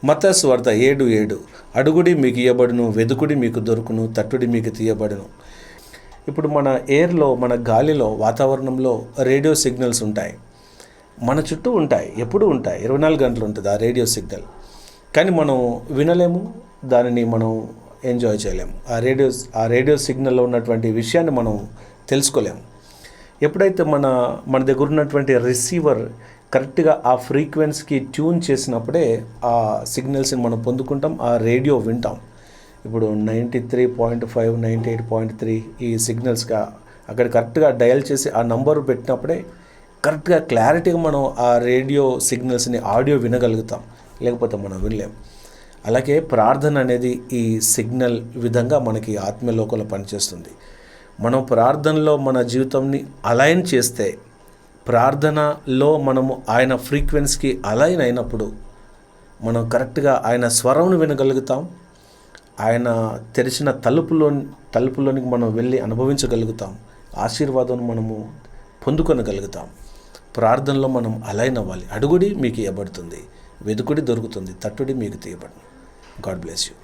మత్తయి సువార్త 7:7 అడుగుడి మీకు ఇయ్యబడును, వెదుకుడి మీకు దొరుకును, తట్టుడి మీకు తీయబడును. ఇప్పుడు మన ఎయిర్లో, మన గాలిలో, వాతావరణంలో రేడియో సిగ్నల్స్ ఉంటాయి, మన చుట్టూ ఉంటాయి, ఎప్పుడూ ఉంటాయి, 24 గంటలు ఉంటుంది ఆ రేడియో సిగ్నల్. కానీ మనం వినలేము, దానిని మనం ఎంజాయ్ చేయలేము. ఆ రేడియో సిగ్నల్లో ఉన్నటువంటి విషయాన్ని మనం తెలుసుకోలేము. ఎప్పుడైతే మన దగ్గర ఉన్నటువంటి రిసీవర్ కరెక్ట్గా ఆ ఫ్రీక్వెన్సీకి ట్యూన్ చేసినప్పుడే ఆ సిగ్నల్స్ని మనం పొందుకుంటాం, ఆ రేడియో వింటాం. ఇప్పుడు 93.5, 98.3 ఈ సిగ్నల్స్గా అక్కడ కరెక్ట్గా డయల్ చేసి ఆ నంబరు పెట్టినప్పుడే కరెక్ట్గా క్లారిటీగా మనం ఆ రేడియో సిగ్నల్స్ని ఆడియో వినగలుగుతాం, లేకపోతే మనం వినలేం. అలాగే ప్రార్థన అనేది ఈ సిగ్నల్ విధంగా మనకి ఆత్మీయలోకంలో పనిచేస్తుంది. మనం ప్రార్థనలో మన జీవితాన్ని అలైన్ చేస్తే, ప్రార్థనలో మనము ఆయన ఫ్రీక్వెన్సీకి అలైన్ అయినప్పుడు మనం కరెక్ట్గా ఆయన స్వరంను వినగలుగుతాం, ఆయన తెరిచిన తలుపులోనికి మనం వెళ్ళి అనుభవించగలుగుతాం, ఆశీర్వాదం మనము పొందుకొనగలుగుతాం. ప్రార్థనలో మనం అలైన్ అవ్వాలి. అడుగుడి మీకు ఇవ్వబడుతుంది, వెదుకుడి దొరుకుతుంది, తట్టుడి మీకు తీయబడును. God bless you.